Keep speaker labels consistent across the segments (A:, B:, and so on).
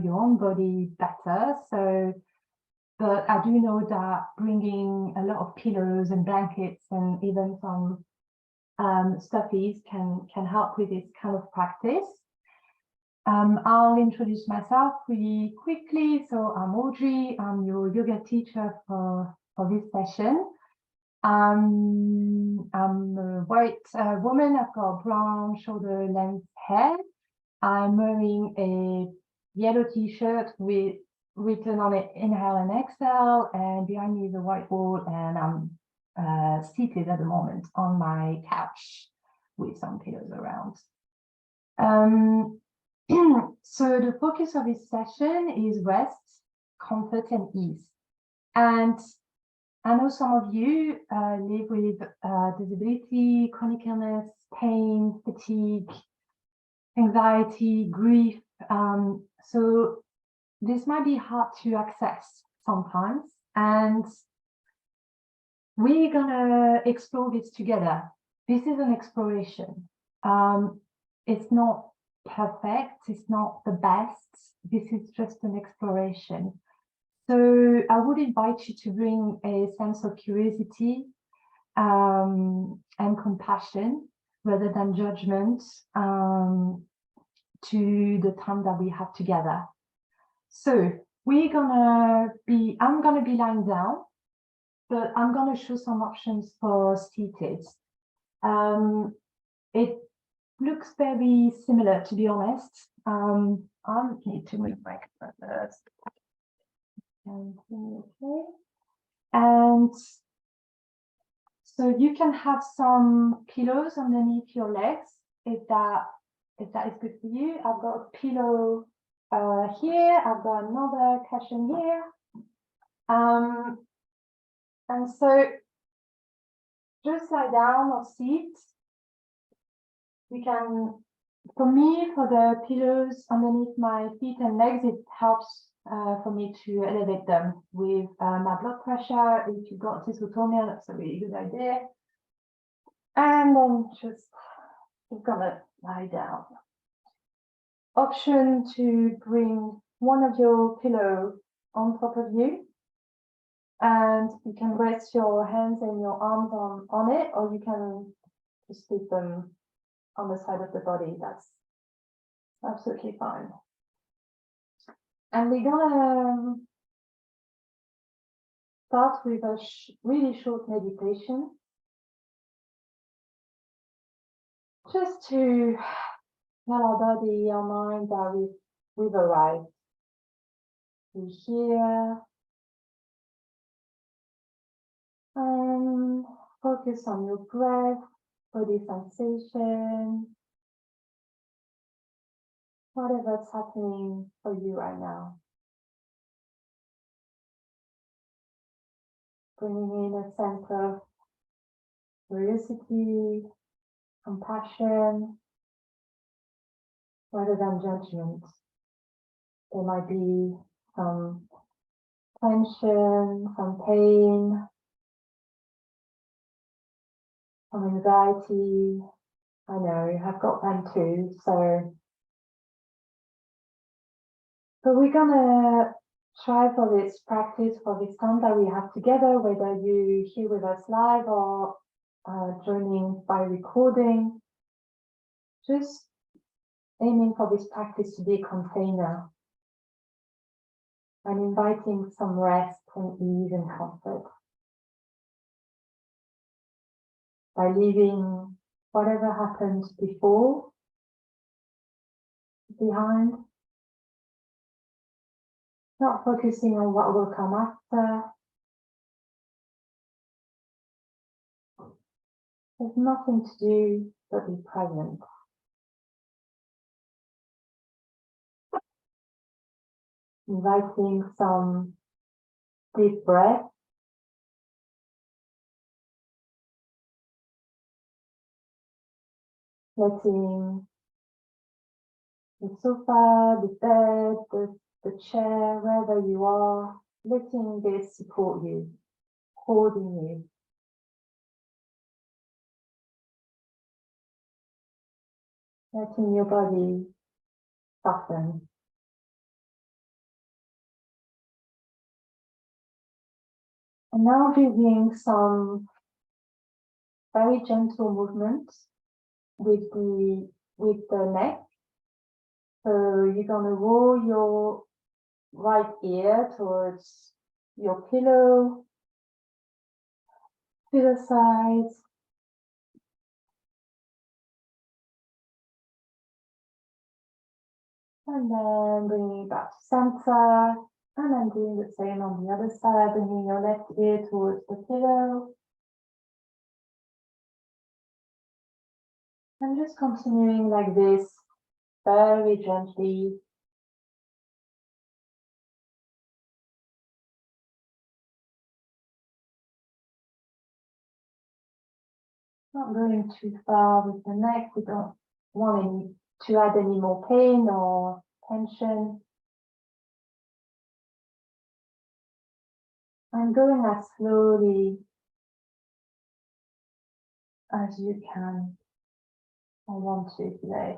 A: your own body better. So, but I do know that bringing a lot of pillows and blankets and even some stuffies can help with this kind of practice. I'll introduce myself really quickly. So I'm Audrey. I'm your yoga teacher for this session. I'm a white woman. I've got brown shoulder length hair. I'm wearing a yellow t-shirt with written on it inhale and exhale, and behind me is a white wall, and I'm seated at the moment on my couch with some pillows around. So the focus of this session is rest, comfort, and ease. And I know some of you live with disability, chronic illness, pain, fatigue, anxiety, grief. So this might be hard to access sometimes. And we're gonna explore this together. This is an exploration. It's not perfect, it's not the best. This is just an exploration. So I would invite you to bring a sense of curiosity and compassion rather than judgment to the time that we have together. So I'm gonna be lying down, but I'm gonna show some options for seated. It looks very similar, to be honest. I need to move my camera. Okay. And so you can have some pillows underneath your legs if that is good for you. I've got a pillow here. I've got another cushion here. And so just lie down or sit. You can, for me, for the pillows underneath my feet and legs, it helps for me to elevate them with my blood pressure. If you've got dysautonomia, that's a really good idea. And then just gonna lie down. Option to bring one of your pillows on top of you, and you can rest your hands and your arms on it, or you can just leave them on the side of the body. That's absolutely fine. And we're gonna start with a really short meditation, just to tell our body, our mind that we've arrived. We're here. And focus on your breath, body sensation, whatever's happening for you right now. Bringing in a sense of curiosity, compassion, rather than judgment. There might be some tension, some pain, some anxiety. I know, I've got them too. So we're gonna try for this practice, for this time that we have together, whether you're here with us live or joining by recording, just aiming for this practice to be a container and inviting some rest and ease and comfort by leaving whatever happened before behind, not focusing on what will come after. There's nothing to do but be present. Inviting some deep breath. Letting the sofa, the bed, the chair, wherever you are, letting this support you, holding you. Letting your body soften. And now doing some very gentle movements with the neck. So you're gonna roll your right ear towards your pillow to the side. And then bringing it back to center. And then doing the same on the other side, bringing your left ear towards the pillow. And just continuing like this, very gently. Not going too far with the neck. We don't want to add any more pain or tension. And going as slowly as you can or want to today.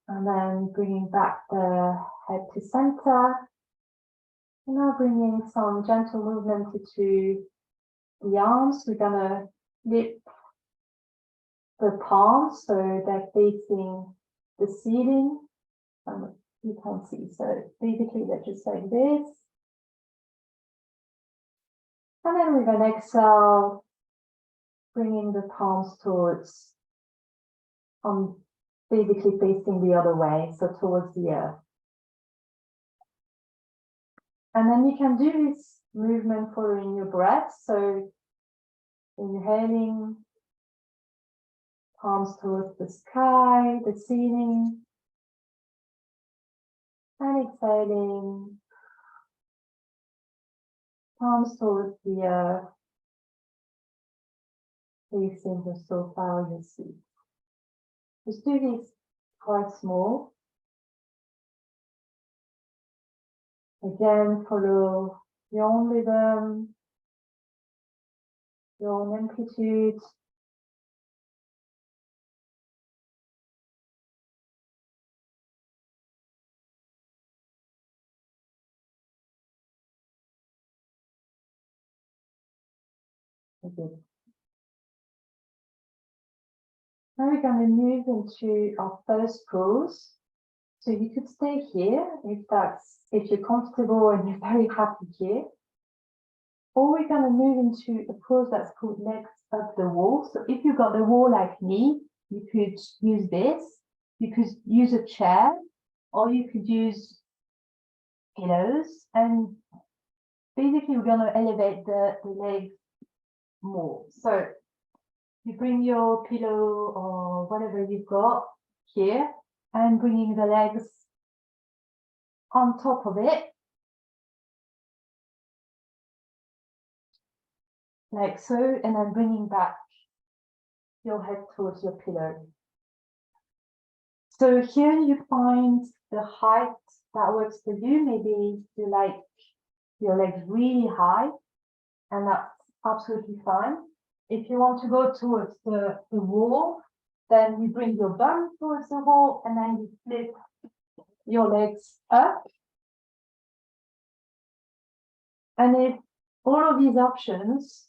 A: And then bringing back the head to center. And now bringing some gentle movement into the arms. We're gonna lift the palms so they're facing the ceiling. You can't see, so basically they're just like this. And then we're gonna exhale, bringing the palms towards, basically facing the other way, so towards the earth. And then you can do this movement following your breath. So inhaling, palms towards the sky, the ceiling. And exhaling, palms towards the earth, facing the sofa or your seat. Just do this quite small. Again, follow your own rhythm, your own amplitude. Okay. Now we're going to move into our first pose. So you could stay here if you're comfortable and you're very happy here. Or we're going to move into a pose that's called legs up the wall. So if you've got the wall like me, you could use this. You could use a chair, or you could use pillows. And basically, we're going to elevate the legs more. So you bring your pillow or whatever you've got here, and bringing the legs on top of it, like so, and then bringing back your head towards your pillow. So here you find the height that works for you. Maybe you like your legs really high, and that's absolutely fine. If you want to go towards the wall, then you bring your bum towards the wall, and then you flip your legs up. And if all of these options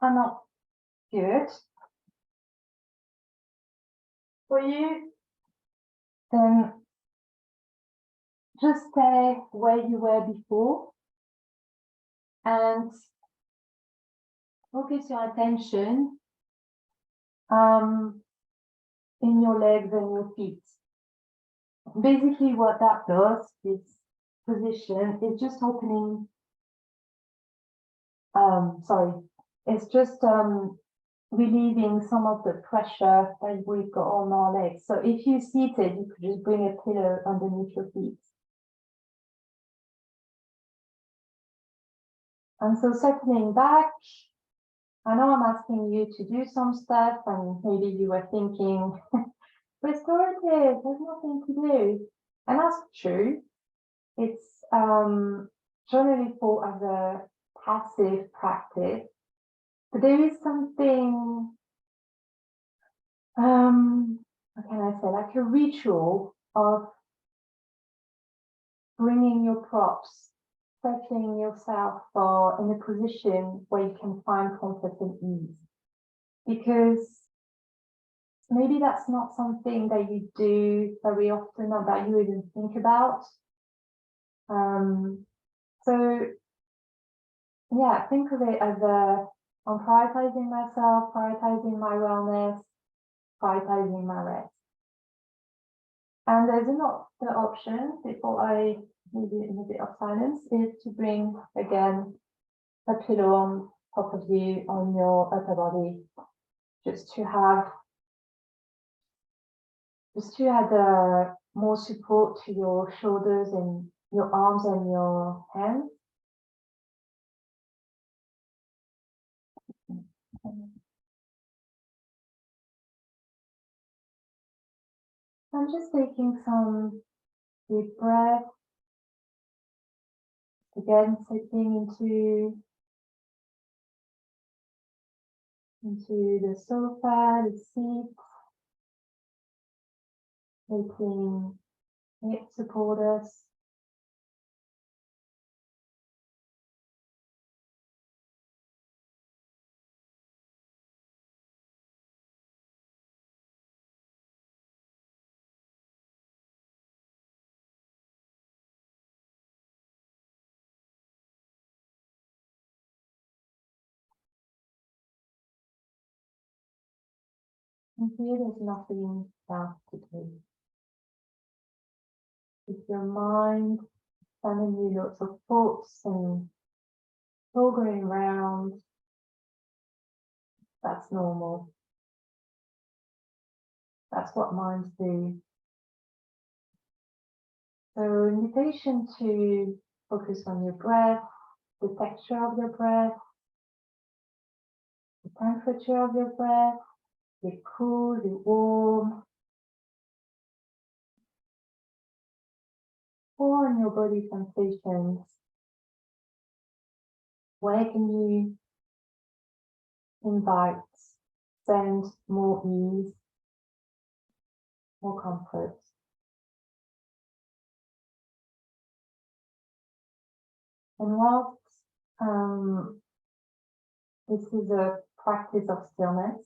A: are not good for you, then just stay where you were before and focus your attention in your legs and your feet. Basically what that does, this position, is just opening, it's just relieving some of the pressure that we've got on our legs. So if you're seated, you could just bring a pillow underneath your feet. And so settling back, I know I'm asking you to do some stuff, and maybe you were thinking, restorative, there's nothing to do. And that's true. It's generally thought as a passive practice, but there is something, how can I say, like a ritual of bringing your props, setting yourself in a position where you can find comfort and ease. Because maybe that's not something that you do very often or that you even think about. So yeah, think of it as I'm prioritizing myself, prioritizing my wellness, prioritizing my rest. And there's another option before I leave you in a bit of silence is to bring again a pillow on top of you on your upper body, just to add more support to your shoulders and your arms and your hands. I'm just taking some deep breath, again sitting into the sofa, the seat, making it support us. And here there's nothing else to do. If your mind sending you lots of thoughts and all going around, that's normal. That's what minds do. So invitation to focus on your breath, the texture of your breath, the temperature of your breath, the cool, the warm, or on your body sensations. Where can you invite, send more ease, more comfort? And whilst this is a practice of stillness,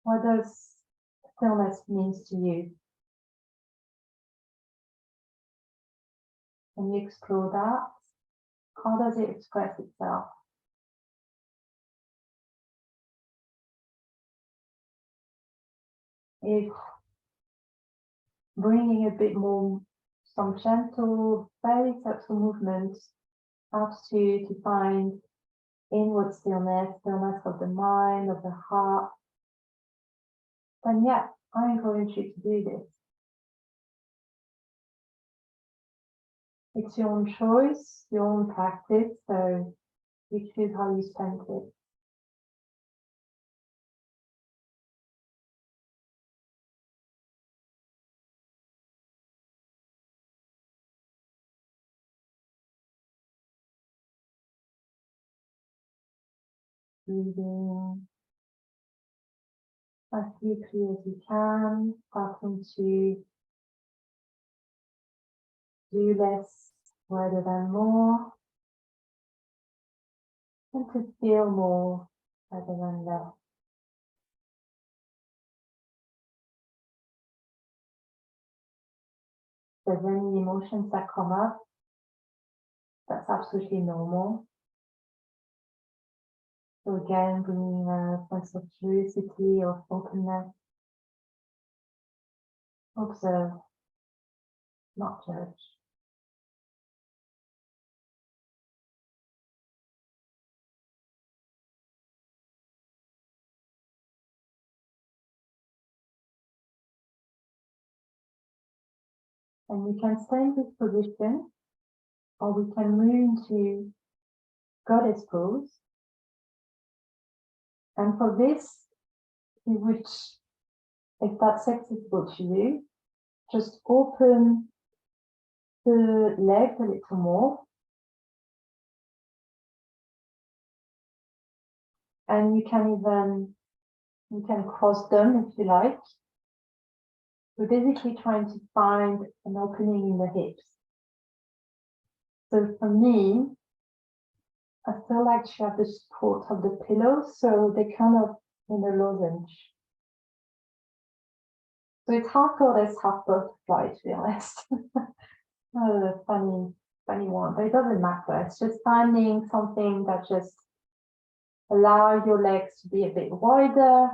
A: what does stillness mean to you? Can you explore that? How does it express itself? If bringing a bit more, some gentle, very subtle movements helps you to find inward stillness, stillness of the mind, of the heart, then yeah, I encourage you to do this. It's your own choice, your own practice, so you choose how you spend it. Breathing as deeply as you can, starting to do less rather than more, and to feel more rather than less. If there's any emotions that come up, that's absolutely normal. So again, bringing a sense of curiosity or openness. Observe, not judge. And we can stay in this position, or we can move into goddess pose. And for this, which, if that's accessible to you, just open the legs a little more. And you can cross them if you like. we're basically trying to find an opening in the hips. So for me, I feel like you have the support of the pillow, so they're kind of in a lozenge. So it's half goddess, half butterfly, to be honest. Funny one, but it doesn't matter. It's just finding something that just allows your legs to be a bit wider.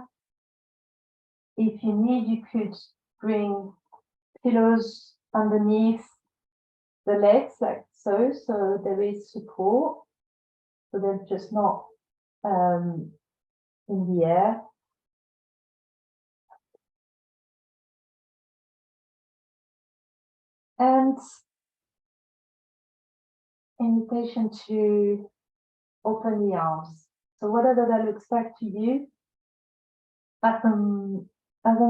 A: If you need, you could bring pillows underneath the legs like so, so there is support, so they're just not in the air. And invitation to open the arms. So whatever that looks like to you, as long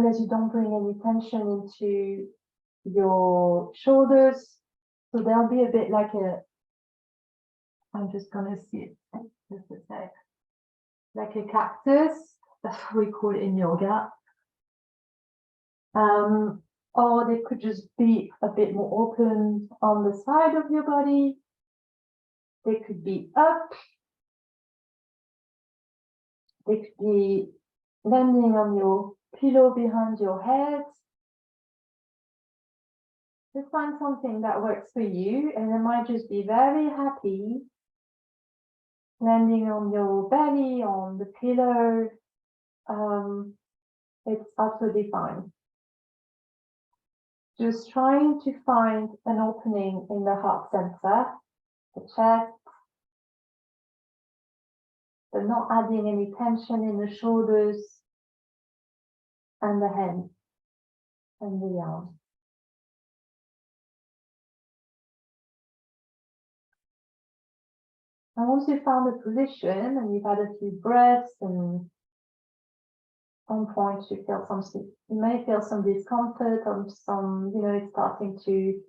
A: as you don't bring any tension into your shoulders, so there'll be a bit like a, I'm just gonna see it, just a sec, like a cactus, that's what we call it in yoga. Or they could just be a bit more open on the side of your body. They could be up. They could be landing on your pillow behind your head. Just find something that works for you, and it might just be very happy landing on your belly, on the pillow. It's absolutely fine. Just trying to find an opening in the heart center, the chest, but not adding any tension in the shoulders and the hands and the arms. And once you've found a position and you've had a few breaths, and at some point you feel something, you may feel some discomfort or some, it's starting to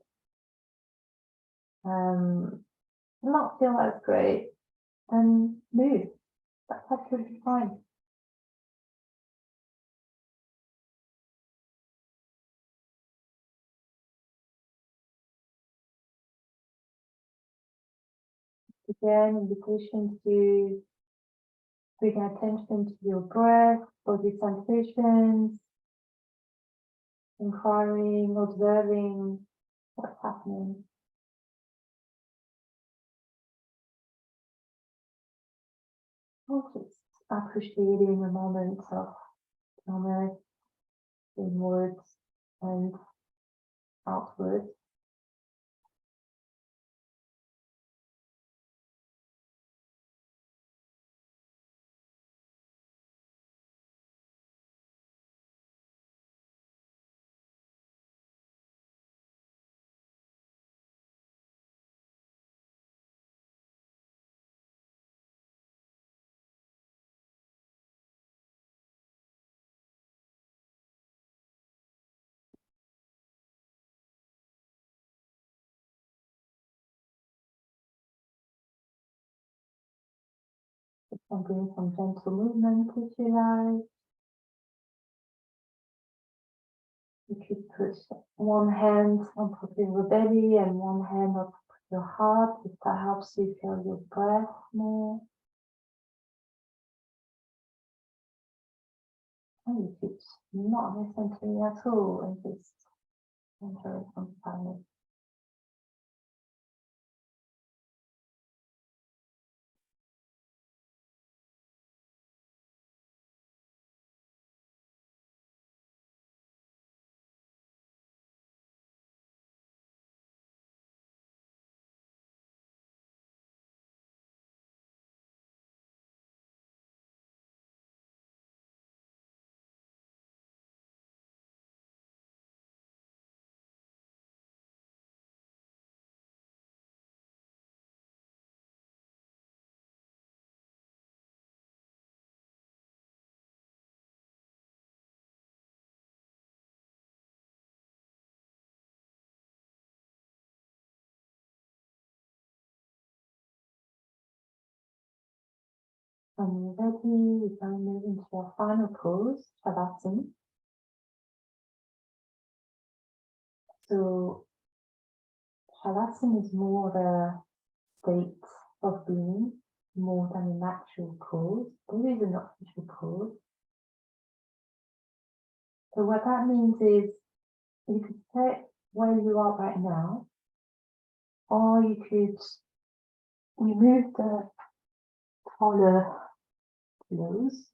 A: not feel as great, and move. That's absolutely fine. Again, invitation to bring attention to your breath, body sensations, inquiring, observing what's happening. Just appreciating a moment of stillness inwards and outwards. And bring some gentle movement if you like. You could put one hand on top of your belly and one hand on top of your heart, if that helps you feel your breath more. And you could not listen to me at all and just enjoy some silence. When you're ready, you can move into your final pose, Savasana. So Savasana is more the state of being, more than an actual cause. There is an actual cause. So what that means is you could sit where you are right now, or you could remove the taller pillows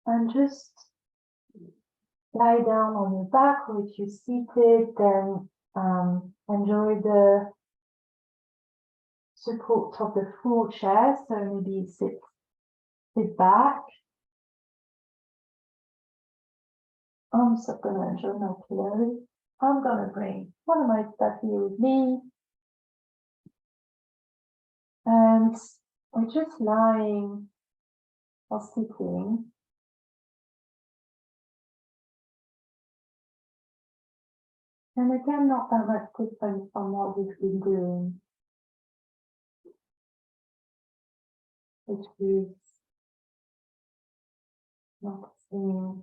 A: and just lie down on your back, or if you're seated, then enjoy the support of the full chair. So maybe sit back. I'm so gonna enjoy my pillow. I'm gonna bring one of my stuff here with me. And we're just lying or sitting. And again, not that much different from what we've been doing, which is noticing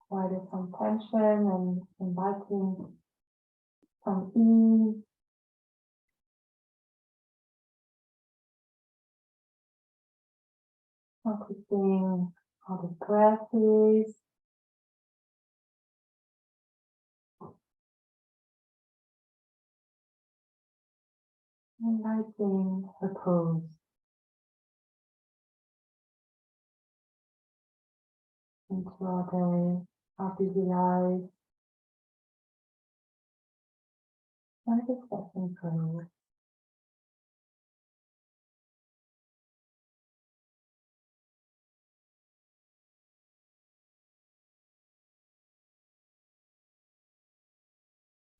A: why there's some tension and inviting some ease. Noticing how the breath is. Inviting a pose. Into our day, our busy life. And just getting through.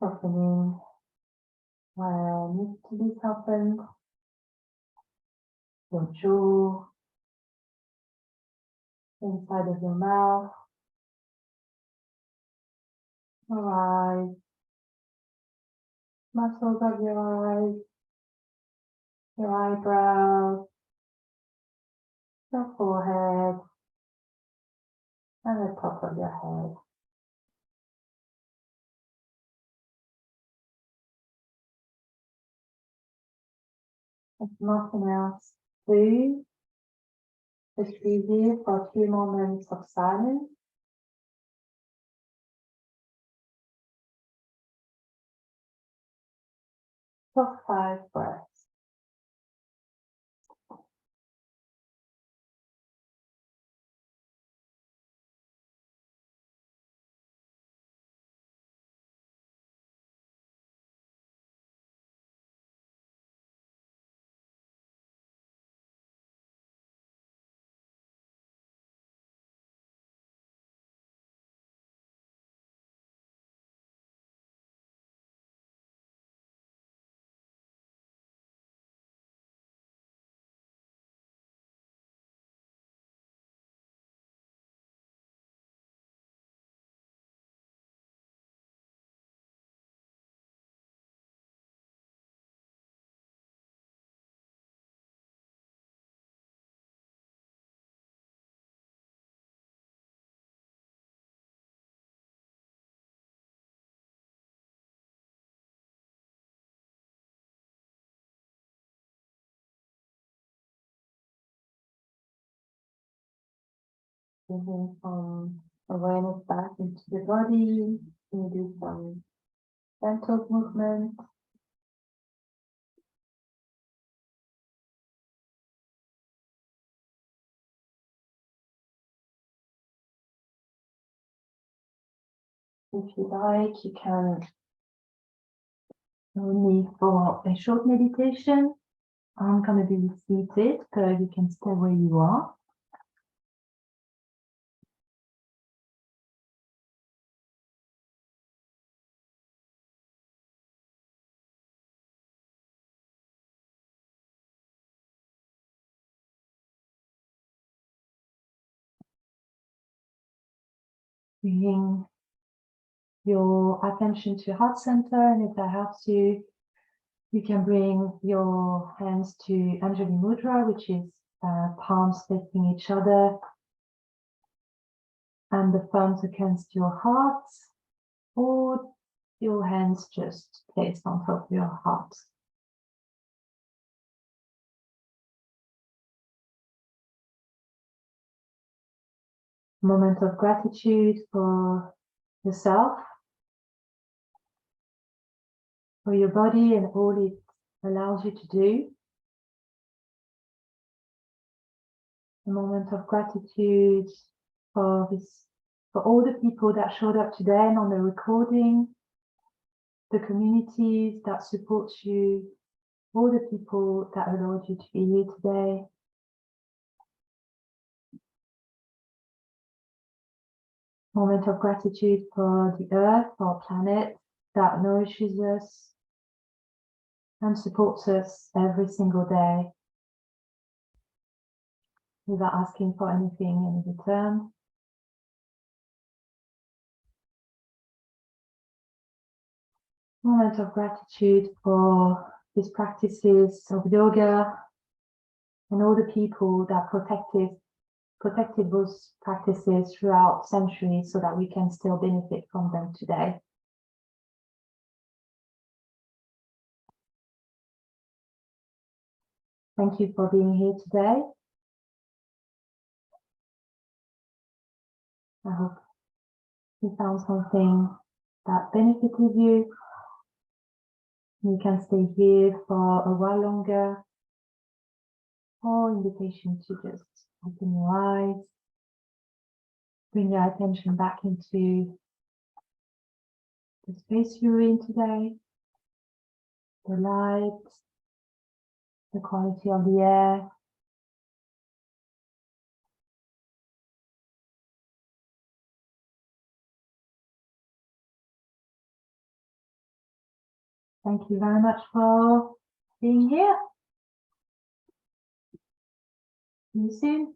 A: Softening where needs to be softened. Your jaw, inside of your mouth, your eyes, muscles of your eyes, your eyebrows, your forehead, and the top of your head. If nothing else, please just be here for a few moments of silence. For 5 breaths. Bringing some awareness back into the body. You do some gentle movement. If you like, you can leave for a short meditation. I'm going to be seated, so you can stay where you are. Bringing your attention to your heart center, and if that helps you, you can bring your hands to Anjali Mudra, which is palms facing each other, and the thumbs against your heart, or your hands just placed on top of your heart. Moment of gratitude for yourself, for your body and all it allows you to do. A moment of gratitude for all the people that showed up today and on the recording, the communities that support you, all the people that allowed you to be here today. Moment of gratitude for the earth, our planet that nourishes us and supports us every single day without asking for anything in return. Moment of gratitude for these practices of yoga and all the people that protected those practices throughout centuries so that we can still benefit from them today. Thank you for being here today. I hope you found something that benefited you. You can stay here for a while longer, or invitation to just open your eyes, bring your attention back into the space you're in today, the light, the quality of the air. Thank you very much for being here. See you soon.